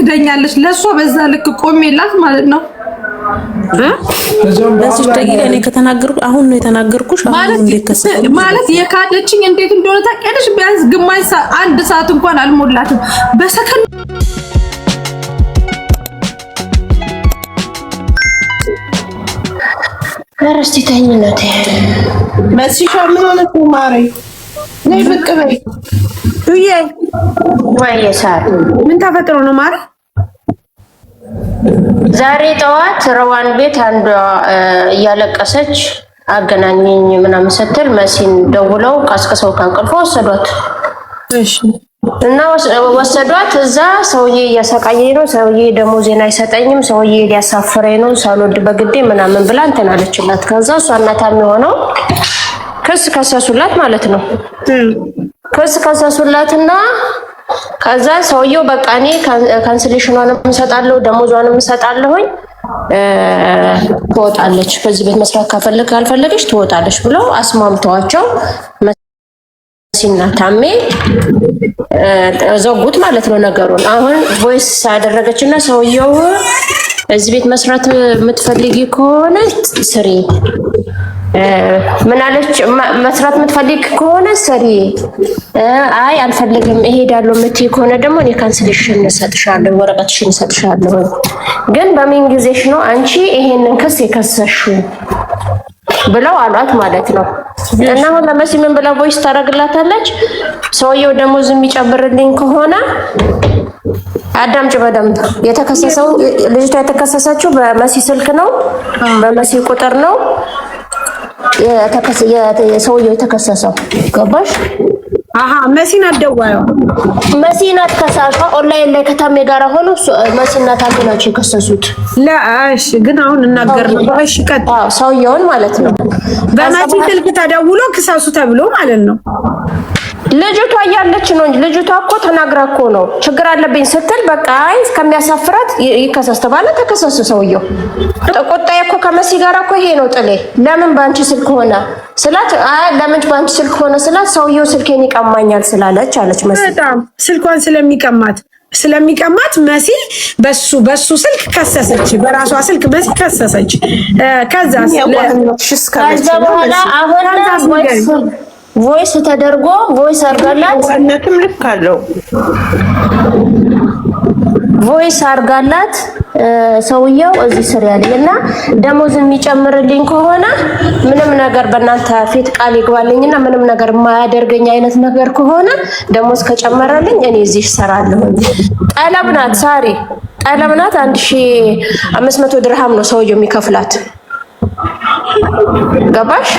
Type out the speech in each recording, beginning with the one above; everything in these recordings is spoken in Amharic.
ትክደኛለች። ለሷ በዛ ልክ ቆሜላት ማለት ነው። ለዚህ ደቂቃ እኔ ከተናገርኩ አሁን ነው የተናገርኩሽ። አሁን ማለት የካደችኝ እንዴት እንደሆነ ታውቂያለሽ? ቢያንስ ግማሽ ሰዓት አንድ ሰዓት እንኳን አልሞላትም በሰከንድ አረስቲ ታኝነቴ መስሻ ምን ሆነ ማሪ ነይ ብቅ በይ እዬ ማየሳር ምን ተፈጥሮ ነው ማሪ? ዛሬ ጠዋት ረዋን ቤት አንዷ እያለቀሰች አገናኘኝ ምናምን ስትል መሲን ደውለው ቀስቅሰው ከእንቅልፏ ወሰዷት። እሺ እና ወሰዷት። እዛ ሰውዬ እያሰቃየኝ ነው፣ ሰውዬ ደሞዜን አይሰጠኝም፣ ሰውዬ ሊያሳፍረኝ ነው፣ ሳልወድ በግዴ ምናምን ብላ እንትን አለችላት። ከዛ እሷ እናታም የሆነው ክስ ከሰሱላት ማለት ነው። ክስ ከሰሱላትና ከዛ ሰውዬው በቃ እኔ ካንስሌሽኗንም እሰጣለሁ ደሞዟንም እሰጣለሁኝ ትወጣለች፣ ከዚህ ቤት መስራት ካልፈለገች ትወጣለች ብለው አስማምተዋቸው መሲና ታሜ ዘጉት ማለት ነው ነገሩን። አሁን ቮይስ አደረገችና ሰውዬው እዚህ ቤት መስራት የምትፈልጊ ከሆነ ስሪ ምን አለች? መስራት የምትፈልጊ ከሆነ ስሪ፣ አይ አልፈልግም እሄዳለሁ የምትይ ከሆነ ደግሞ እኔ ካንስሌሽን እሰጥሻለሁ፣ ወረቀትሽን እሰጥሻለሁ። ግን በምን ጊዜሽ ነው አንቺ ይሄንን ክስ የከሰሽው ብለው አሏት ማለት ነው። እና አሁን ለመሲ ምን ብላ ቮይስ ታረግላታለች? ሰውየው ደሞዝ የሚጨምርልኝ ከሆነ አዳምጪ በደምብ። የተከሰሰው ልጅቷ የተከሰሰችው በመሲ ስልክ ነው፣ በመሲ ቁጥር ነው ሰውየው የተከሰሰው። ገባሽ? አሃ መሲና ደዋዩ መሲና ተከሳሿ ኦንላይን ላይ ከታሜ ጋር ሆኖ መሲና ታሜ ናቸው የከሰሱት። ለአሽ ግን አሁን እናገር ነው። እሺ ቀጥ ሰውየውን ማለት ነው በመሲ ስልክ ተደውሎ ክሰሱ ተብሎ ማለት ነው። ልጅቷ ያለች ነው እንጂ ልጅቷ እኮ ተናግራ እኮ ነው ችግር አለብኝ ስትል በቃ አይ እስከሚያሳፍራት ይከሰስ ተባለ። ተከሰሱ ሰውየው። ተቆጣይ እኮ ከመሲ ጋር እኮ ይሄ ነው ጥሌ። ለምን ባንቺ ስልክ ሆነ ስላት አይ ለምን ባንቺ ስልክ ሆነ ስላት ሰውየው ስልኬን ይቀማኛል ስላለች አለች መሲ። በጣም ስልኳን ስለሚቀማት መሲ በሱ ስልክ ከሰሰች፣ በራሷ ስልክ መሲ ከሰሰች። ከዛስ በኋላ አሁን ቮይስ ተደርጎ ቮይስ አርጋላት ወነትም ልክ አለው ቮይስ አርጋላት ሰውየው እዚህ ስር ያለና ደሞዝ የሚጨምርልኝ ከሆነ ምንም ነገር በእናንተ ፊት ቃል ይግባልኝና ምንም ነገር የማያደርገኝ አይነት ነገር ከሆነ ደሞዝ ከጨመረልኝ እኔ እዚህ እሰራለሁ። ጠለብናት ሳሪ ጠለብናት 1500 ድርሃም ነው ሰውየው የሚከፍላት። ገባሽ?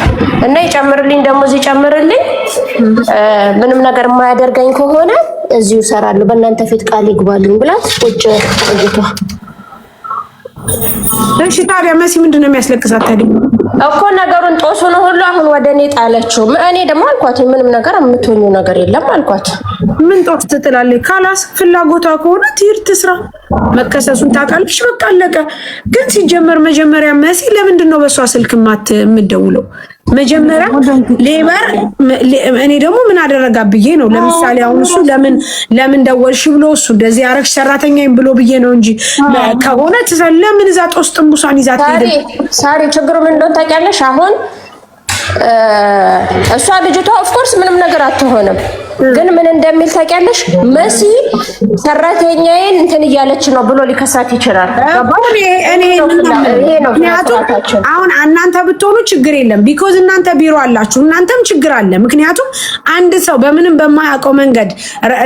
እና ይጨምርልኝ ደሞዝ ይጨምርልኝ ምንም ነገር የማያደርገኝ ከሆነ እዚሁ እሰራለሁ በእናንተ ፊት ቃል ይግባልኝ ብላት ቁጭ ልጅቷ። እሺ ታዲያ መሲ ምንድነው የሚያስለቅሳት ታዲያ? እኮ ነገሩን ጦሱ ነው ሁሉ አሁን ወደኔ ጣለችው። እኔ ደግሞ አልኳት ምንም ነገር የምትሆኙ ነገር የለም አልኳት። ምን ጦስ ትጥላለች? ካላስ ፍላጎቷ ከሆነ ትሄድ ትስራ። መከሰሱን ታውቃለች፣ በቃ አለቀ። ግን ሲጀመር መጀመሪያ መሲ ለምንድን ነው በሷ ስልክ የምትደውለው? መጀመሪያ ሌበር እኔ ደግሞ ምን አደረጋ ብዬ ነው። ለምሳሌ አሁን እሱ ለምን ደወልሽ ብሎ እሱ እንደዚህ ያረግሽ ሰራተኛዬን ብሎ ብዬ ነው እንጂ ከሆነ ለምን እዛ ጦስ ጥንቡሳን ይዛት ሄደ? ሳሪ ችግሩ ምን እንደሆነ ታውቂያለሽ? አሁን እሷ ልጅቷ ኦፍ ኮርስ ምንም ነገር አትሆንም፣ ግን ምን እንደሚል ታውቂያለሽ? መሲ ሰራተኛዬን እንትን እያለች ነው ብሎ ሊከሳት ይችላል። አሁን እናንተ ብትሆኑ ችግር የለም፣ ቢኮዝ እናንተ ቢሮ አላችሁ፣ እናንተም ችግር አለ። ምክንያቱም አንድ ሰው በምንም በማያውቀው መንገድ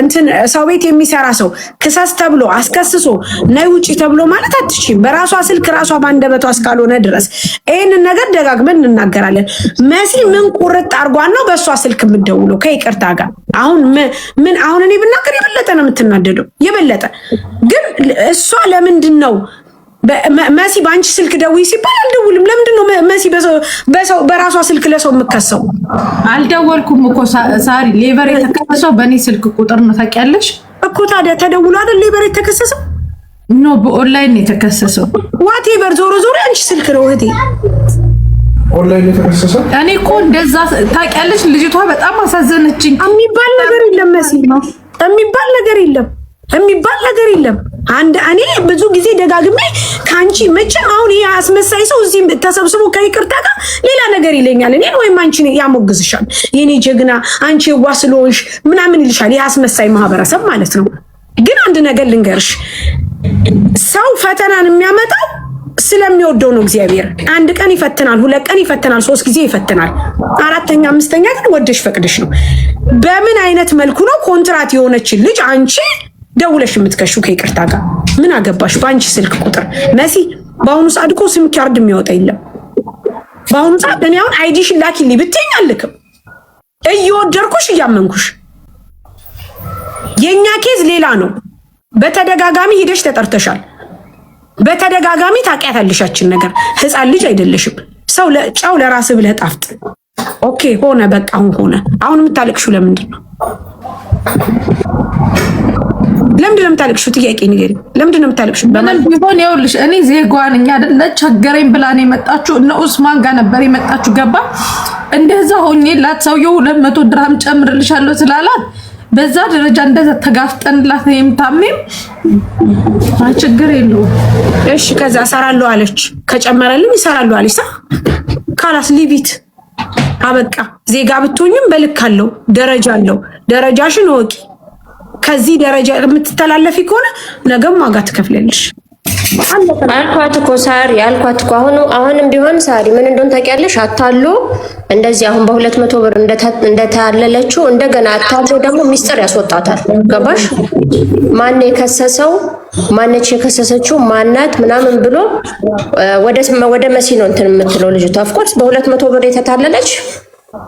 እንትን ሰው ቤት የሚሰራ ሰው ክሰስ ተብሎ አስከስሶ ነይ ውጪ ተብሎ ማለት አትችይም፣ በራሷ ስልክ ራሷ ባንደበቷ እስካልሆነ ድረስ። ይሄንን ነገር ደጋግመን እንናገራለን። መሲ ምን ቁርጥ አርጓን ነው በሷ ስልክ የምትደውለው? ከይቅርታ ጋር አሁን እኔ ብናገር የበለጠ ነው የምትናደደው፣ የበለጠ ግን እሷ ለምንድን ነው መሲ በአንቺ ስልክ ደውይ ሲባል አልደውልም? ለምንድን ነው መሲ በራሷ ስልክ ለሰው የምከሰው? አልደወልኩም እኮ ሳሪ፣ ሌቨር የተከሰሰው በእኔ ስልክ ቁጥር ነው ታውቂያለሽ እኮ። ታዲያ ተደውሎ አይደል ሌቨር የተከሰሰው? ኖ በኦንላይን የተከሰሰው። ዋቴቨር ዞሮ አንቺ ስልክ ነው እህቴ ኦንላይን የተከሰሰው። እኔ እኮ እንደዛ ታውቂያለሽ። ልጅቷ በጣም አሳዘነችኝ። የሚባል ነገር የለም መሲ ነው የሚባል ነገር የለም። የሚባል ነገር የለም። እኔ ብዙ ጊዜ ደጋግሜ ከአንቺ መቼም አሁን ይሄ አስመሳይ ሰው እዚህ ተሰብስቦ ከይቅርታ ጋር ሌላ ነገር ይለኛል እኔን ወይም አንቺን ያሞግዝሻል። የኔ ጀግና አንቺ ዋስሎሽ ምናምን ይልሻል። ይሄ አስመሳይ ማህበረሰብ ማለት ነው። ግን አንድ ነገር ልንገርሽ፣ ሰው ፈተናን የሚያመጣው ስለሚወደው ነው እግዚአብሔር። አንድ ቀን ይፈትናል፣ 2 ቀን ይፈትናል፣ 3 ጊዜ ይፈትናል። 4ኛ 5ኛ ግን ወደሽ ፈቅደሽ ነው። በምን አይነት መልኩ ነው ኮንትራት የሆነችን ልጅ አንቺ ደውለሽ የምትከሹ ከይቅርታ ጋር? ምን አገባሽ በአንቺ ስልክ ቁጥር? መሲ በአሁኑ ሰዓት እኮ ስም ካርድ የሚያወጣ የለም። በአሁኑ ሰዓት እኔ አሁን አይዲሽን ላኪልኝ ብትይኝ አልክም። እየወደድኩሽ እያመንኩሽ። የኛ ኬዝ ሌላ ነው። በተደጋጋሚ ሂደሽ ተጠርተሻል። በተደጋጋሚ ታውቂያታለሻችን ነገር። ህፃን ልጅ አይደለሽም። ሰው ጫው ለራስ ብለህ ጣፍጥ። ኦኬ ሆነ በቃ ሆነ። አሁን የምታለቅሽው ለምንድን ነው? ለምንድን ነው የምታለቅሽው? ጥያቄ ንገሪኝ። ለምንድን ነው የምታለቅሽው? በማን ቢሆን ይኸውልሽ፣ እኔ ዜጓን እኛ አይደለ ቸገረኝ ብላ ነው የመጣችው። እነ ኡስማን ጋር ነበር የመጣችው። ገባ እንደዛ ሆኜላት ሰውየው 200 ድርሃም ጨምርልሻለሁ ስላላት በዛ ደረጃ እንደዛ ተጋፍጠንላት ነው የምታምም። ችግር የለውም። እሺ ከዛ እሰራለሁ አለች። ከጨመረልኝ እሰራለሁ አለች። ካላስ ሊቢት አበቃ። ዜጋ ብትሆኝም በልክ አለው፣ ደረጃ አለው። ደረጃሽን ወቂ። ከዚህ ደረጃ የምትተላለፊ ከሆነ ነገም ዋጋ ትከፍላለሽ። አልኳት እኮ ሳሪ፣ አልኳት እኮ አሁንም ቢሆን ሳሪ ምን እንደሆነ ታውቂያለሽ? አታሎ እንደዚህ አሁን በ200 ብር እንደታለለችው እንደገና አታሎ ደግሞ ሚስጥር ያስወጣታል። ገባሽ? ማን የከሰሰው ማነች የከሰሰችው ማናት ምናምን ብሎ ወደ መሲ ነው እንትን የምትለው ልጅቷ። ኦፍኮርስ በ200 ብር የተታለለች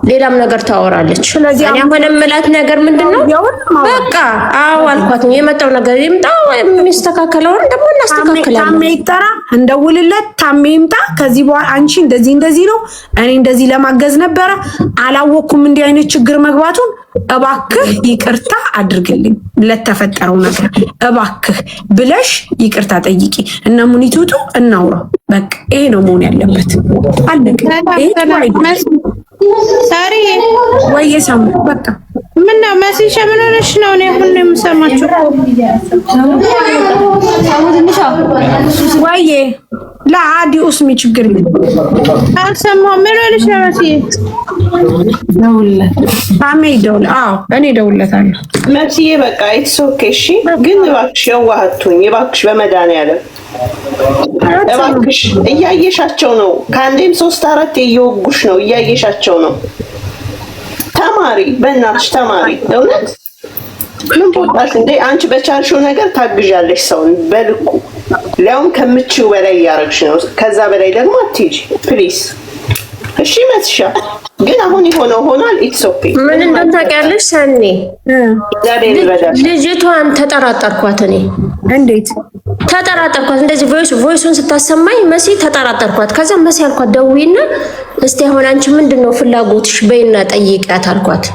ሌላም ነገር ታወራለች። ስለዚህ እኔ አሁን የምላት ነገር ምንድነው? በቃ አዎ አልኳት። የመጣው ነገር ይምጣ፣ የሚስተካከለውን ደግሞ እናስተካክላለን። ታሜ ይጠራ፣ እንደውልለት። ታሜ ይምጣ። ከዚህ በኋላ አንቺ እንደዚህ ነው፣ እኔ እንደዚህ ለማገዝ ነበረ፣ አላወኩም እንዲህ አይነት ችግር መግባቱን፣ እባክህ ይቅርታ አድርግልኝ ለተፈጠረው ነገር እባክህ ብለሽ ይቅርታ ጠይቂ። እነ ሙኒት ውጡ፣ እናውራ። በቃ ይሄ ነው መሆን ያለበት። አለቀ። ሳሪ ወይ ሰሙ በቃ ምን ነው መሲሻ ምን ሆነሽ ነው? እኔ አሁን ነው የምሰማችሁ ወይ ለአዲ ኡስሚ ችግር አልሰማሁም። ምን ሆነሽ ነው መሲ? ደውልለት ታሜ ደውል። አዎ እኔ ደውልለታለሁ። መሲዬ በቃ ኢትስ ኦኬ። እሺ ግን እባክሽ የዋህቱኝ እባክሽ፣ በመድኃኒዓለም እባክሽ። እያየሻቸው ነው፣ ከአንዴም 3 4 እየወጉሽ ነው፣ እያየሻቸው ነው። ተማሪ፣ በእናትሽ ተማሪ። እውነት ምን ቦታሽ እንዴ? አንቺ በቻልሽው ነገር ታግዣለሽ ሰውን በልኩ፣ ሊያውም ከምችው በላይ እያደረግሽ ነው። ከዛ በላይ ደግሞ አትሂጂ ፕሊዝ። እሺ መስሻ ግን አሁን የሆነው ሆኗል። ኢትስ ኦኬ። ምን እንደሆነ ታውቂያለሽ ሰኒ? ልጅቷን ተጠራጠርኳት እኔ። እንዴት ተጠራጠርኳት? እንደዚህ ቮይሱን ስታሰማኝ መሲ ተጠራጠርኳት። ከዛ መሲ አልኳት ደውይና እስቲ አሁን አንቺ ምንድነው ፍላጎትሽ በይና ጠይቂያት አልኳት።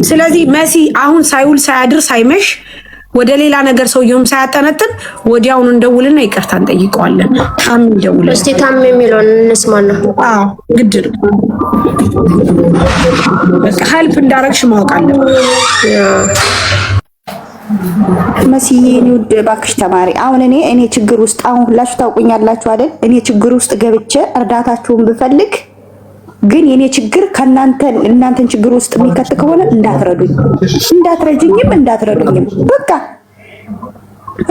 ስለዚህ መሲ አሁን ሳይውል ሳያድር ሳይመሽ ወደ ሌላ ነገር ሰውየውም ሳያጠነጥን ወዲያውኑ እንደውልና ይቅርታ እንጠይቀዋለን። ታም እንደውል እስቲ ታም የሚለውን እንስማና። አዎ ግድ ነው። በቃ ሄልፕ እንዳረግሽ ማወቅ አለብሽ። መስዬ እኔ ውድ እባክሽ ተማሪ። አሁን እኔ ችግር ውስጥ አሁን ሁላችሁ ታውቁኛላችሁ አይደል? እኔ ችግር ውስጥ ገብቼ እርዳታችሁን ብፈልግ ግን የኔ ችግር እናንተን ችግር ውስጥ የሚከት ከሆነ እንዳትረዱኝም በቃ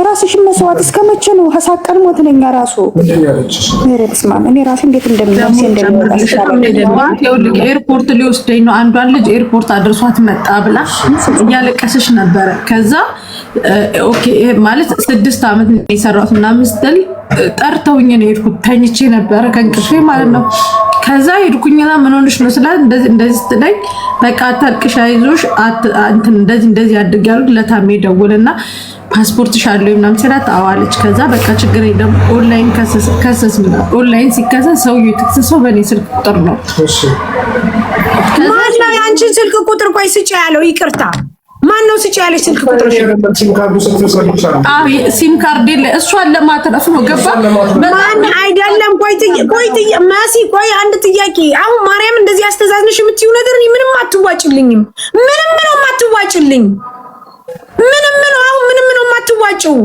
ራስሽን መስዋዕት እስከመቼ ነው? ሀሳቀን ሞት ነኝ ራሱ ረስማም እኔ ራሴ እንዴት ኤርፖርት ሊወስደኝ ነው። አንዷን ልጅ ኤርፖርት አድርሷት መጣ ብላ እያለቀሰች ነበረ። ከዛ ኦኬ ማለት 6 ዓመት ነው የሰራሁት ምናምን ስትል ጠርተውኝ ነው የሄድኩት። ተኝቼ ነበረ ከእንቅልፌ ማለት ነው። ከዛ ሄድኩኝና ምን ሆነሽ ነው ስላት እንደዚህ ስትለኝ በቃ አታልቅሽ፣ አይዞሽ እንደዚህ አድርጊያለሁ። ለታሜ ደውልና ፓስፖርትሽ አለው ምናምን ስላት አዋለች። ከዛ በቃ ችግር የለም ኦንላይን ከሰስ ኦንላይን ሲከሰስ ሰውዬው የተከሰሰው በእኔ ስልክ ቁጥር ነው። ማነው ያንቺን ስልክ ቁጥር ቆይ ስጪ ያለው? ይቅርታ ማን ነው ስጪ ያለሽ ስልክ ቁጥርሽ? ሲም ካርድ እሷን ለማትረፍ ነው ገባ ማን አይደለም። ቆይ ማሲ ቆይ አንድ ጥያቄ። አሁን ማርያም እንደዚህ አስተዛዝነሽ የምትይው ነገር እኔ ምንም አትዋጭልኝም። ምንም አትዋጭልኝ። ምንም ነው የማትዋጭው።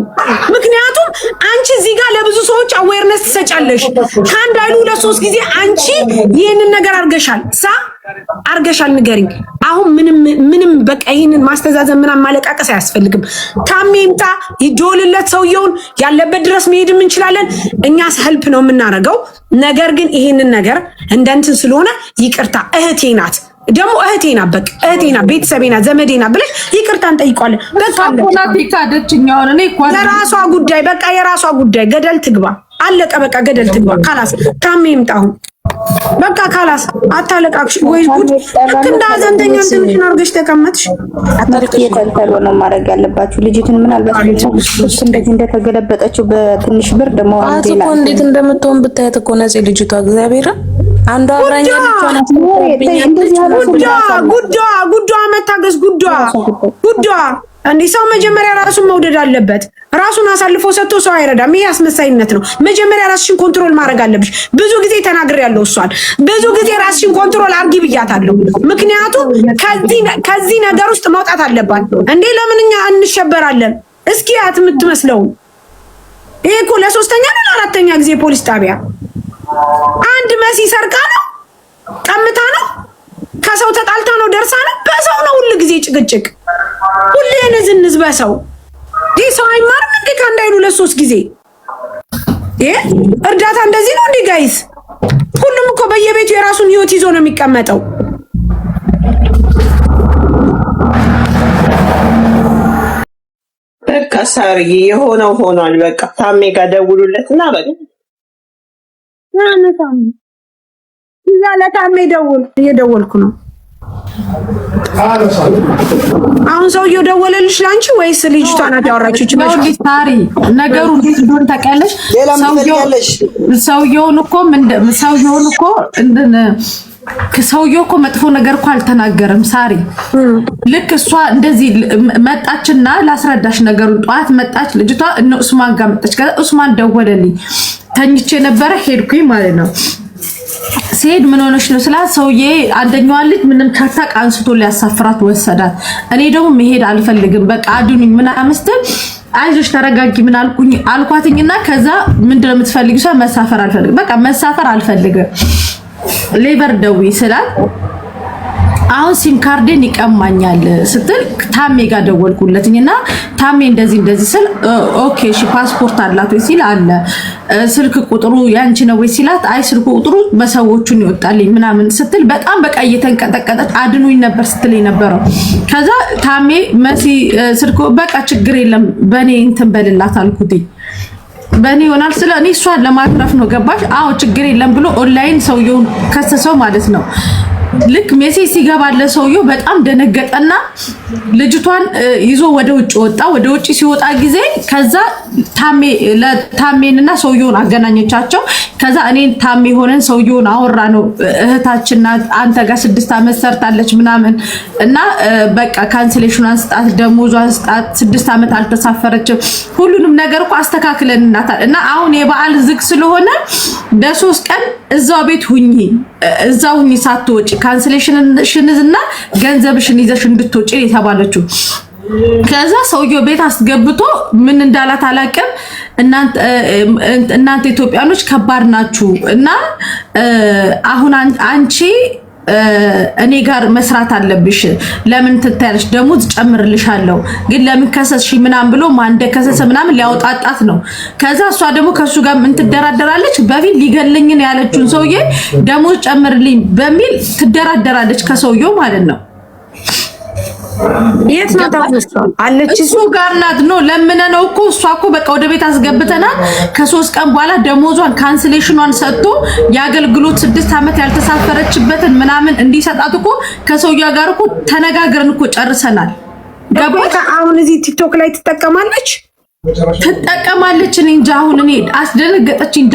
ምክንያቱም አንቺ እዚህ ጋር ለብዙ ሰዎች አዌርነስ ትሰጫለሽ። ከአንድ አይሉ ለሶስት ጊዜ አንቺ ይሄንን ነገር አርገሻል ንገሪኝ። አሁን ምንም በቃ ይሄንን ማስተዛዘን ምናምን ማለቃቀስ አያስፈልግም። ታሜ ይምጣ ይጆልለት ሰውየውን ያለበት ድረስ መሄድም እንችላለን። እኛ ሄልፕ ነው የምናደርገው። ነገር ግን ይሄንን ነገር እንደንትን ስለሆነ ይቅርታ እህቴ ናት ደግሞ እህቴና በቃ እህቴና ቤተሰቤና ዘመዴና ብለሽ ይቅርታ እንጠይቋለን። በቃ ፖለቲካ ደችኛው እኔ እንኳን የራሷ ጉዳይ በቃ የራሷ ጉዳይ ገደል ትግባ። አለቀ በቃ ገደል ትግባ። ካላስ ታሜ ይምጣው በቃ ካላስ አታለቃቅሽ ወይ ጉድ ልክ እንደ ሀዘንተኛ እንትንሽን አድርገሽ ተቀመጥሽ። አታልተልተሎ ነው ማድረግ ያለባችሁ። ልጅቱን ምናልባት እንደዚህ እንደተገለበጠችው በትንሽ ብር ደግሞ አጥቆ እንዴት እንደምትሆን ብታየት እኮ ነፂ ልጅቷ እግዚአብሔር አንዷ አብራኛ ጉዷ መታገስ ጉዷ እንዴ ሰው መጀመሪያ ራሱን መውደድ አለበት። ራሱን አሳልፎ ሰጥቶ ሰው አይረዳም። ይሄ አስመሳይነት ነው። መጀመሪያ ራስሽን ኮንትሮል ማድረግ አለብሽ። ብዙ ጊዜ ተናግሬያለሁ። እሷን ብዙ ጊዜ ራስሽን ኮንትሮል አርጊ ብያታለሁ። ምክንያቱም ከዚህ ነገር ውስጥ መውጣት አለባት። እንዴ ለምን እኛ እንሸበራለን? እስኪ ያት የምትመስለው ይሄ እኮ ለሶስተኛ ነው ለአራተኛ ጊዜ ፖሊስ ጣቢያ አንድ መሲ ሰርቃ ነው ቀምታ ነው ከሰው ተጣልታ ነው ደርሳ ነው በሰው ነው ሁሉ ጊዜ ጭቅጭቅ ሁሉ የነዝንዝ በሰው ይህ ሰው አይማርም እንዴ? ከአንድ አይሉ ለሶስት ጊዜ እርዳታ እንደዚህ ነው እንዴ ጋይስ? ሁሉም እኮ በየቤቱ የራሱን ህይወት ይዞ ነው የሚቀመጠው። በቃ ሳርዬ የሆነው ሆኗል። በቃ ታሜ ጋር ደውሉለትና በቃ ታም እዛ ለታሜ እየደወልኩ ነው። አሁን ሰውየው ደወለልሽ ላንቺ ወይስ ልጅቷ ናት ያወራችው? ታሪ ነገሩ እንዴት እንደሆነ ታውቂያለሽ? ሰውየውን እኮ መጥፎ ነገር እኮ አልተናገረም። ሳሪ ልክ እሷ እንደዚህ መጣችና ላስረዳሽ ነገሩን። ጠዋት መጣች ልጅቷ እነ ኡስማን ጋር መጣች። ከዛ ኡስማን ደወለልኝ። ተኝቼ ነበረ ሄድኩኝ ማለት ነው። ሲሄድ ምን ሆነሽ ነው ስላት ሰውዬ አንደኛዋ ልጅ ምንም ካታቅ አንስቶ ሊያሳፍራት ወሰዳት። እኔ ደግሞ መሄድ አልፈልግም በቃ አዱኝ ምናምን ስትል አይዞሽ ተረጋጊ ምን አልኳትኝና ከዛ ምንድነው የምትፈልጊው? ሰው መሳፈር አልፈልግም በቃ መሳፈር አልፈልግም ሌበር ደውይ ስላት አሁን ሲም ካርዴን ይቀማኛል ስትል ታሜ ጋር ደወልኩለትኝና ታሜ እንደዚህ ስል ኦኬ እሺ ፓስፖርት አላት ወይ ሲል አለ ስልክ ቁጥሩ ያንቺ ነው ወይ ሲላት አይ ስልክ ቁጥሩ በሰዎቹን ይወጣልኝ ምናምን ስትል በጣም በቃ እየተንቀጠቀጠች አድኑኝ ነበር ስትለኝ ነበረው። ከዛ ታሜ መሲ ስልክ በቃ ችግር የለም በኔ እንትን በልላት አልኩትኝ በኔ ይሆናል ስለ እኔ እሷን ለማትረፍ ነው ገባሽ? አዎ ችግር የለም ብሎ ኦንላይን ሰውየውን ከሰሰው ማለት ነው። ልክ ሜሴጅ ሲገባለ ሰውየው በጣም ደነገጠና ልጅቷን ይዞ ወደ ውጭ ወጣ። ወደ ውጭ ሲወጣ ጊዜ ከዛ ታሜንና ሰውየውን አገናኘቻቸው። ከዛ እኔ ታሜ ሆነን ሰውየውን አወራ ነው እህታችን አንተ ጋር 6 አመት ሰርታለች ምናምን እና በቃ ካንስሌሽኗን ስጣት ደሞዟን ስጣት 6 አመት አልተሳፈረችም ሁሉንም ነገር እኮ አስተካክለንናታል እና አሁን የበዓል ዝግ ስለሆነ ለ3 ቀን እዛው ቤት ሁኚ ሳትወጪ ካንስሌሽንሽንና ገንዘብሽን ይዘሽ እንድትወጪ የተባለችው። ከዛ ሰውየው ቤት አስገብቶ ምን እንዳላት አላውቅም። እናንተ ኢትዮጵያኖች ከባድ ናችሁ እና አሁን አንቺ እኔ ጋር መስራት አለብሽ ለምን ትታያለሽ ደሞዝ ጨምርልሻለሁ ግን ለምን ከሰስሽ ምናምን ብሎ ማን እንደከሰሰ ምናምን ሊያወጣጣት ነው። ከዛ እሷ ደግሞ ከሱ ጋር ምን ትደራደራለች? በፊት ሊገለኝ ነው ያለችውን ሰውዬ ደሞዝ ጨምርልኝ በሚል ትደራደራለች ከሰውየው ማለት ነው። የት ነው ታውቁት አለች እሱ ጋር ናት ነው ለምን ነው እኮ እሷ እኮ በቃ ወደ ቤት አስገብተና ከ3 ቀን በኋላ ደሞዟን ካንስሌሽኗን ሰጥቶ ያገልግሎት 6 አመት ያልተሳፈረችበትን ምናምን እንዲሰጣት እኮ ከሰውየው ጋር እኮ ተነጋግረን እኮ ጨርሰናል። ገባታ አሁን እዚህ ቲክቶክ ላይ ትጠቀማለች እኔ እንጃ አሁን እኔ አስደነገጠችኝ።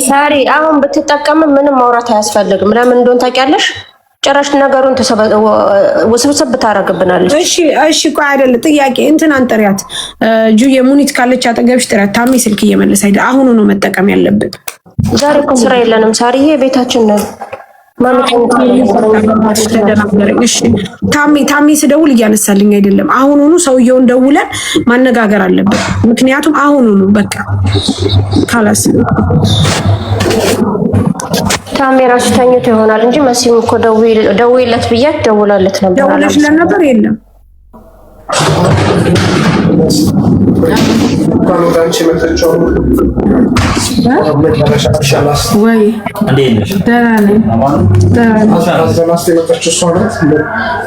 ሳሪ አሁን ብትጠቀም ምንም ማውራት አያስፈልግም። ለምን እንደሆነ ታውቂያለሽ? ጭራሽ ነገሩን ውስብስብ ታረግብናለች። እሺ ቆይ አይደለ ጥያቄ እንትን አንጠሪያት ጁዬ ሙኒት ካለች አጠገብሽ ጥራት ታሜ ስልክ እየመለሰ አይደል? አሁኑ ነው መጠቀም ያለብን። ዛሬ እኮ ስራ የለንም ሳሪዬ፣ ቤታችን ነን። እሺ ታሜ ስደውል እያነሳልኝ አይደለም። አሁኑኑ ሰውየውን ደውለን ማነጋገር አለብን። ምክንያቱም አሁኑኑ በቃ ካላስ ታሜ ራሱ ተኝቶ ይሆናል እንጂ መሲም እኮ ደውይለት ብያት ደውላለት ነበር። ደውለሽለት ነበር? የለም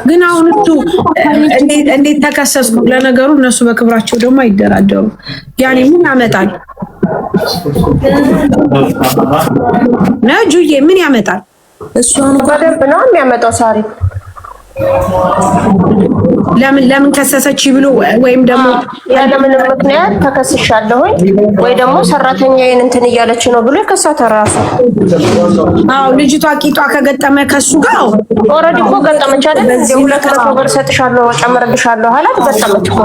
ግን አሁን እሱ እንዴት ተከሰስኩ? ለነገሩ እነሱ በክብራቸው ደግሞ አይደራደሩ። ያኔ ምን ያመጣል? ነጁዬ ምን ያመጣል? እሱን በደንብ ነው የሚያመጣው ሳሪ። ለምን ከሰሰች ብሎ ወይም ደግሞ ያለምንም ምክንያት ተከስሻለሁኝ ወይ ደግሞ ሰራተኛዬን እንትን እያለች ነው ብሎ የከሳተ ራሱ። አዎ ልጅቷ ቂጧ ከገጠመ ከሱ ጋር ኦልሬዲ እኮ ገጠመች አይደል? እንደው 200 ብር ሰጥሻለሁ ጨምርልሻለሁ አላት። ገጠመች እኮ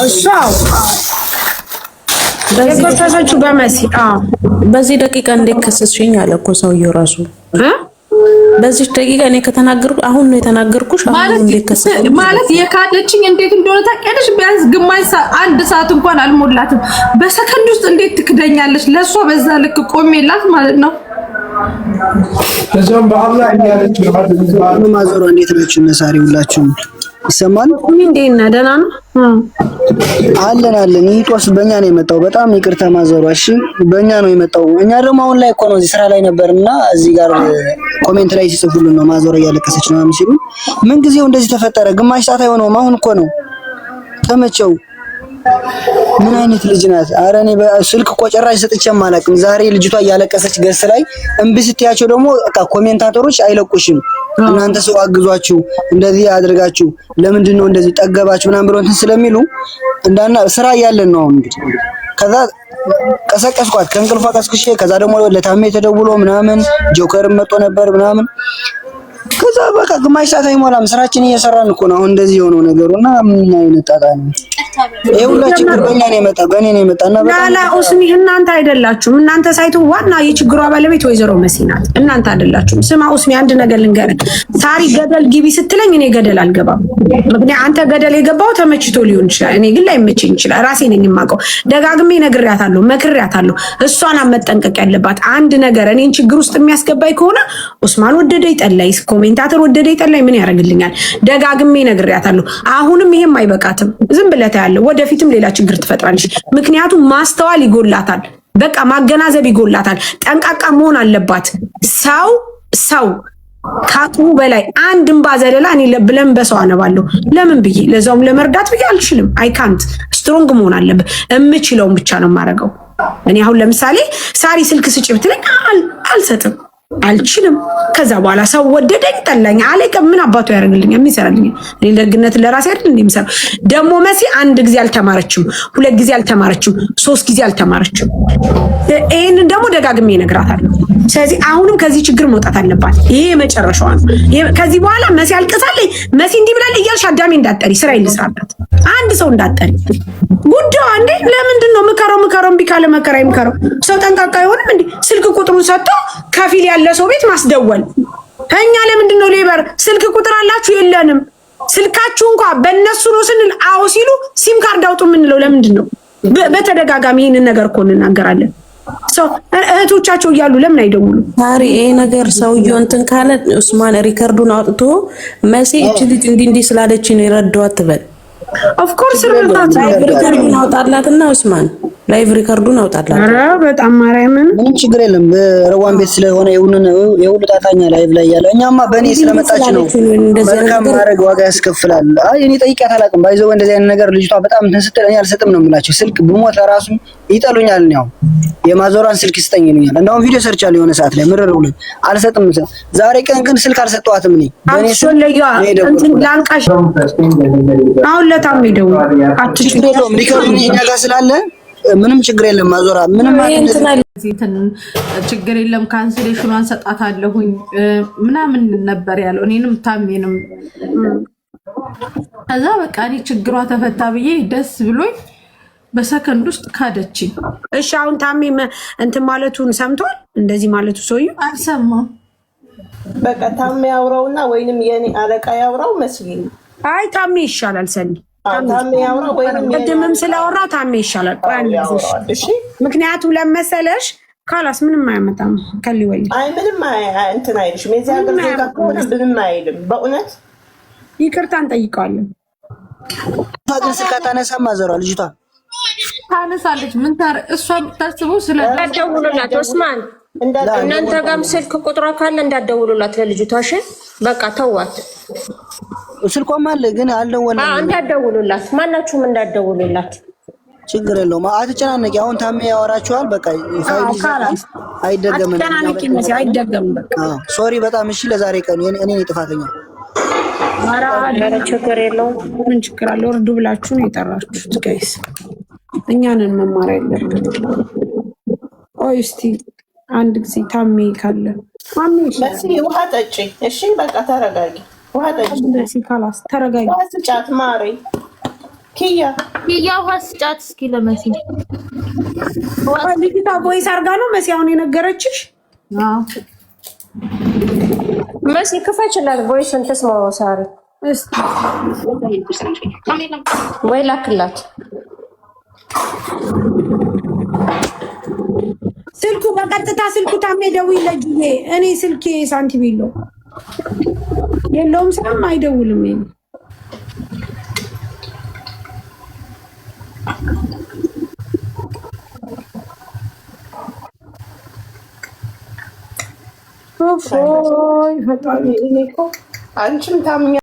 እሷ። በከሰሰችው በመሲ በዚህ ደቂቃ እንዴት ከሰስሽኝ አለ እኮ ሰውየው ራሱ። በዚህ ደቂቃ እኔ ከተናገርኩ አሁን ነው የተናገርኩሽ። አሁን እንዴት ከሰስሽ ማለት የካደችኝ እንዴት እንደሆነ ታውቂያለሽ? ቢያንስ ግማሽ ሰዓት አንድ ሰዓት እንኳን አልሞላትም። በሰከንድ ውስጥ እንዴት ትክደኛለሽ? ለሷ በዛ ልክ ቆሜላት ማለት ነው። ከዛም በአላህ ያለች ማዘሯ እንዴት ናችሁ? ነሳሪ ሁላችሁም ይሰማል? እንዴት ነህ? ደህና ነው አለን። ይህ ጦስ በእኛ ነው የመጣው። በጣም ይቅርታ ማዘሯ። እሺ በእኛ ነው የመጣው። እኛ ደግሞ አሁን ላይ እኮ ነው እዚህ ስራ ላይ ነበርና እዚህ ጋር ኮሜንት ላይ ሲጽፉልን ነው ማዘሯ እያለቀሰች ነው ሲሉ፣ ምን ጊዜው እንደዚህ ተፈጠረ? ግማሽ ሰዓት አይሆነውም። አሁን እኮ ነው ተመቸው። ምን አይነት ልጅ ናት? ኧረ እኔ ስልክ እኮ ጭራሽ ሰጥቼም አላውቅም። ዛሬ ልጅቷ እያለቀሰች ገስ ላይ እምቢ ስትያቸው ደግሞ በቃ ኮሜንታተሮች አይለቁሽም። እናንተ ሰው አግዟችሁ እንደዚህ አድርጋችሁ ለምንድን ነው እንደዚህ ጠገባችሁ ምናምን ብሎ እንትን ስለሚሉ እንዳና ስራ እያለን ነው እንግዲህ። ከዛ ቀሰቀስኳት ከእንቅልፏ ቀስቅሼ፣ ከዛ ደግሞ ለታሜ ተደውሎ ምናምን ጆከርም መጥቶ ነበር ምናምን። ከዛ በቃ ግማሽ ሰዓት አይሞላም ስራችን እየሰራን እኮ ነው አሁን እንደዚህ የሆነው ነገሩና ምን አይነት ጣጣ ነው? ይሄ ሁላ ችግር በእኛ ነው የመጣ በእኔ ነው የመጣና ላላ ኡስሚ እናንተ አይደላችሁም። እናንተ ሳይቱ ዋና የችግሯ ባለቤት ወይዘሮ መሲ ናት። እናንተ አይደላችሁም። ስማ ኡስሚ አንድ ነገር ልንገርህ። ሳሪ ገደል ግቢ ስትለኝ እኔ ገደል አልገባም። ምክንያቱም አንተ ገደል የገባው ተመችቶ ሊሆን ይችላል። እኔ ግን ላይመቸኝ ይችላል። ራሴ ነኝ የማውቀው። ደጋግሜ ነግሬያታለሁ፣ መክሬያታለሁ። እሷን መጠንቀቅ ያለባት አንድ ነገር እኔን ችግር ውስጥ የሚያስገባኝ ከሆነ ኡስማን ወደደ ይጠላይ ኮሜንታተር ወደደ ይጠላይ ምን ያደርግልኛል? ደጋግሜ ነግሬያታለሁ። አሁንም ይሄም አይበቃትም። ዝም ብለህ ታያለህ። ወደፊትም ሌላ ችግር ትፈጥራለች። ምክንያቱም ማስተዋል ይጎላታል። በቃ ማገናዘብ ይጎላታል። ጠንቃቃ መሆን አለባት። ሰው ካቅሙ በላይ አንድ እንባ ዘለላ እኔ ብለን በሰው አነባለሁ። ለምን ብዬ ለዛውም ለመርዳት ብዬ አልችልም። አይ ካንት ስትሮንግ መሆን አለበት። እምችለውን ብቻ ነው የማደርገው። እኔ አሁን ለምሳሌ ሳሪ ስልክ ስጪ ብትለኝ አልሰጥም፣ አልችልም። ከዛ በኋላ ሰው ወደደኝ ጠላኝ አለቀ። ምን አባቱ ያደርግልኝ? የሚሰራልኝ እኔ ደግነት ለራሴ አይደል እንደምሰራ። ደግሞ መሲ አንድ ጊዜ አልተማረችም፣ ሁለት ጊዜ አልተማረችም፣ ሶስት ጊዜ አልተማረችም። ይሄንን ደግሞ ደጋግሜ እነግራታለሁ። ስለዚህ አሁንም ከዚህ ችግር መውጣት አለባት። ይሄ መጨረሻዋ ነው። ከዚህ በኋላ መሲ አልቀሳለኝ፣ መሲ እንዲህ ብላለች እያልሽ አዳሜ እንዳጠሪ፣ ስራ ይልስራበት። አንድ ሰው እንዳጠሪ ጉዳዩ እንዴ ለምንድን ነው ምከረው እምቢ ካለ መከራ ይምከረው። ሰው ጠንቃቃ አይሆንም እንዴ? ስልክ ቁጥሩን ሰጥቶ ከፊል ያለ ሰው ቤት ማስደወል። እኛ ለምንድን ነው ሌበር ስልክ ቁጥር አላችሁ? የለንም። ስልካችሁ እንኳን በእነሱ ነው ስንል አዎ ሲሉ ሲም ካርድ አውጡ የምንለው ለምንድን ነው? በተደጋጋሚ ይህንን ነገር እኮ እንናገራለን። ሰው እህቶቻቸው እያሉ ለምን አይደውሉ? ታሪ ይሄ ነገር ሰውየው እንትን ካለ ኡስማን ሪከርዱን አውጥቶ መሲ እቺ ልጅ እንዲህ ስላለች ነው የረዳዋት ትበል። ኦፍ ኮርስ ሪከርዱን አውጣላትና ኡስማን ላይቭ ሪከርዱን አውጣላት። ኧረ በጣም ማርያምን ምንም ችግር የለም። በረዋን ቤት ስለሆነ የሁሉ ጣጣኛ ላይቭ ላይ ያለው እኛማ በእኔ ስለመጣች ነው። መልካም ማድረግ ዋጋ ያስከፍላል። አይ እኔ ጠይቄያት አላውቅም። ባይዘው እንደዚህ አይነት ነገር ልጅቷ በጣም እንትን ስትል እኔ አልሰጥም ነው የምላቸው። ስልክ ብሞት ራሱ ይጠሉኛል። ነው የማዞራን ስልክ ይስጠኝ ይሉኛል። እንደውም ቪዲዮ ሰርቻለሁ የሆነ ሰዓት ላይ ምርር ብሎኝ አልሰጥም። ዛሬ ቀን ግን ስልክ አልሰጠዋትም። እኔ በእኔ እንትን ላንቃሽ አሁን ለታም ሄደው አትችልም። ሪከርዱን እኛ ጋር ስላለ ምንም ችግር የለም ማዞራ ምንም ችግር የለም ካንስሌሽኗን ሰጣታለሁኝ ምናምን ነበር ያለው እኔንም ታሜንም ከዛ በቃ እኔ ችግሯ ተፈታ ብዬ ደስ ብሎኝ በሰከንድ ውስጥ ካደችኝ። እሺ አሁን ታሜ እንትን ማለቱን ሰምቷል? እንደዚህ ማለቱ ሰውዬው አልሰማም። በቃ ታሜ ያውራውና ወይንም የኔ አለቃ ያውራው መስጊድ። አይ ታሜ ይሻላል ሰኒ ታሜ ያውራው ወይንም ቅድምም ስላወራ ታሜ ይሻላል። እሺ ምክንያቱም ለመሰለሽ ካላስ ምንም አያመጣም። ከሊወል አይ ምንም እንትን አይልሽም። የዚህ ሀገር ዜጋ ከሆነ ምንም አይልም። በእውነት ይቅርታ እንጠይቀዋለን። ታዲያ ስካታነሳ ማዘሯ ልጅቷ ታነሳለች። ምን ታረ እሷ የምታስበው እንዳትደውሉላት ኦስማን፣ እናንተ ጋርም ስልክ ቁጥሯ ካለ እንዳትደውሉላት ለልጅቷ። እሺ በቃ ተዋት። ስልኳም አለ ግን አልደወለም። እንዳትደውሉላት፣ ማናችሁም እንዳትደውሉላት። ችግር የለውም አትጨናነቂ። አሁን ታሜ ያወራችኋል። በቃ አይደገምም። በቃ ሶሪ በጣም እሺ። ለዛሬ ቀን እኔ ነኝ ጥፋተኛ። ኧረ ችግር የለውም። ምን ችግር አለ? ወርዱ ብላችሁ ነው የጠራችሁት ጋይስ። እኛንን መማር ያለብን። ቆይ እስቲ አንድ ጊዜ ታሜ ካለ ውሃ ጠጪ። እሺ በቃ ተረጋጊ። ውሃ ጠጪ። ካላስ ተረጋጊ። ውሃ ስጫት ማሬ። ኪያ ውሃ ስጫት እስኪ ለመሲ። ልጅቷ ቦይስ አርጋ ነው መሲ አሁን የነገረችሽ? መሲ ክፈችላት ቦይስ እንተስ ማወሳሪ ወይ ላክላት። ስልኩ በቀጥታ ስልኩ ታሜ ደውይለት ጁዬ። እኔ ስልኬ ሳንቲም የለውም ስለም አይደውልም። ኦፎይ ፈጣሪ አንቺም ታምኛ